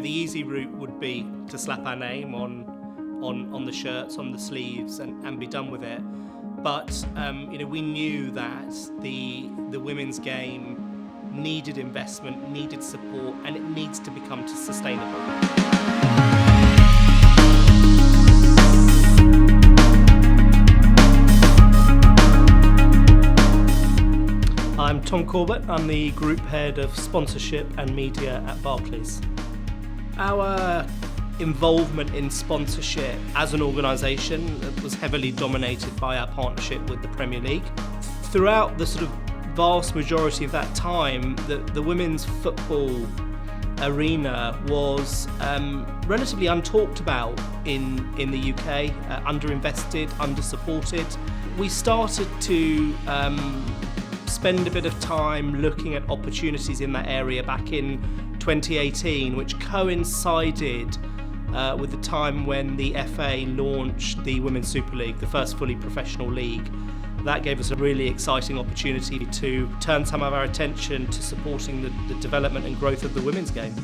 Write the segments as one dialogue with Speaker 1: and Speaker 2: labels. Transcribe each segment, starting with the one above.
Speaker 1: the easy route would be to slap our name on the shirts, on the sleeves, and be done with it. But we knew that the women's game needed investment, needed support, and it needs to become sustainable. I'm Tom Corbett. I'm the Group Head of Sponsorship and Media at Barclays. Our involvement in sponsorship as an organisation was heavily dominated by our partnership with the Premier League. Throughout the sort of vast majority of that time, the women's football arena was relatively untalked about in the UK, underinvested, under-supported. We started to spend a bit of time looking at opportunities in that area back in 2018, which coincided with the time when the FA launched the Women's Super League, the first fully professional league. That gave us a really exciting opportunity to turn some of our attention to supporting the development and growth of the women's game.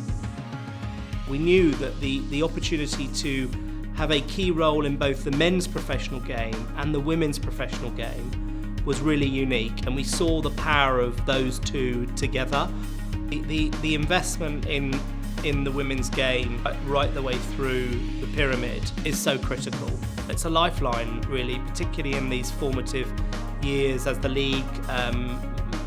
Speaker 1: We knew that the opportunity to have a key role in both the men's professional game and the women's professional game was really unique, and we saw the power of those two together. The investment in the women's game right the way through the pyramid is so critical. It's a lifeline, really, particularly in these formative years as the league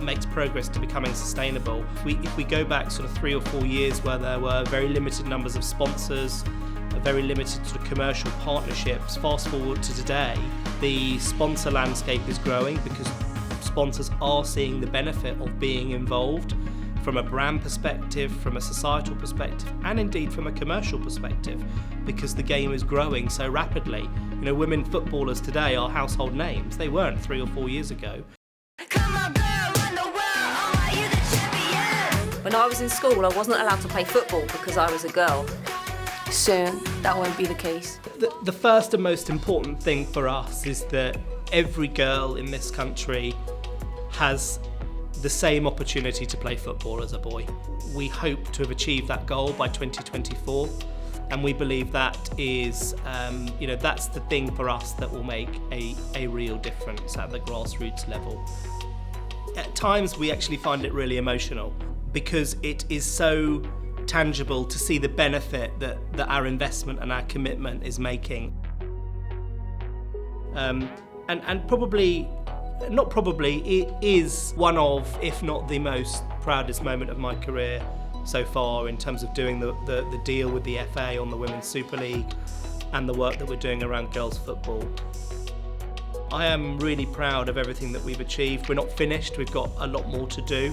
Speaker 1: makes progress to becoming sustainable. If we go back sort of 3 or 4 years where there were very limited numbers of sponsors, very limited sort of commercial partnerships, fast forward to today, the sponsor landscape is growing because sponsors are seeing the benefit of being involved from a brand perspective, from a societal perspective, and indeed from a commercial perspective, because the game is growing so rapidly. Women footballers today are household names. They weren't 3 or 4 years ago.
Speaker 2: Come on, girl, run the world, are you the champion? When I was in school, I wasn't allowed to play football because I was a girl. Soon, that won't be the case.
Speaker 1: The first and most important thing for us is that every girl in this country has the same opportunity to play football as a boy. We hope to have achieved that goal by 2024, and we believe that is, that's the thing for us that will make a real difference at the grassroots level. At times we actually find it really emotional because it is so tangible to see the benefit that our investment and our commitment is making. And probably, not probably, it is one of, if not the most proudest moment of my career so far in terms of doing the deal with the FA on the Women's Super League and the work that we're doing around girls football. I am really proud of everything that we've achieved. We're not finished, we've got a lot more to do.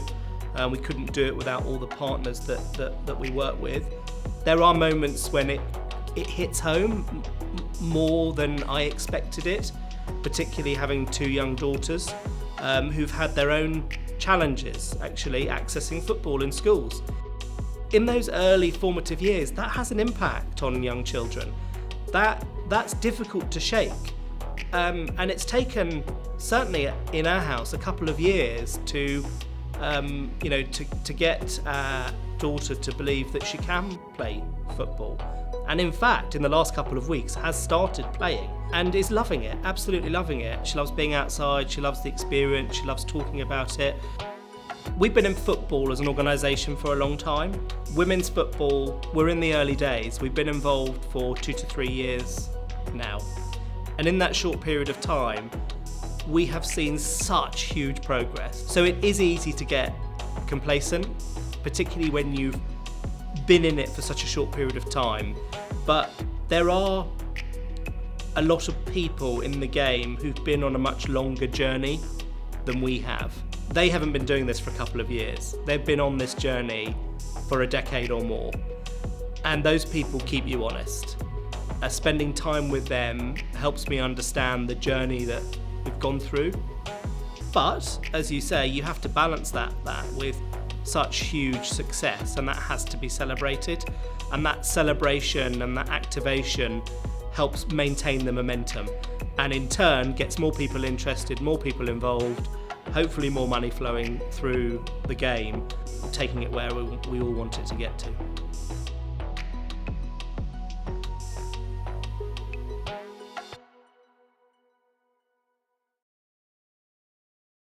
Speaker 1: We couldn't do it without all the partners that we work with. There are moments when it hits home more than I expected it, particularly having 2 young daughters who've had their own challenges actually accessing football in schools. In those early formative years, that has an impact on young children. That's difficult to shake. And it's taken, certainly in our house, a couple of years to get our daughter to believe that she can play football. And in fact, in the last couple of weeks, has started playing and is loving it, absolutely loving it. She loves being outside, she loves the experience, she loves talking about it. We've been in football as an organisation for a long time. Women's football, we're in the early days. We've been involved for 2 to 3 years now. And in that short period of time, we have seen such huge progress. So it is easy to get complacent, particularly when you've been in it for such a short period of time. But there are a lot of people in the game who've been on a much longer journey than we have. They haven't been doing this for a couple of years. They've been on this journey for a decade or more. And those people keep you honest. Spending time with them helps me understand the journey that we've gone through. But, as you say, you have to balance that with such huge success, and that has to be celebrated. And that celebration and that activation helps maintain the momentum, and in turn gets more people interested, more people involved, hopefully more money flowing through the game, taking it where we all want it to get to.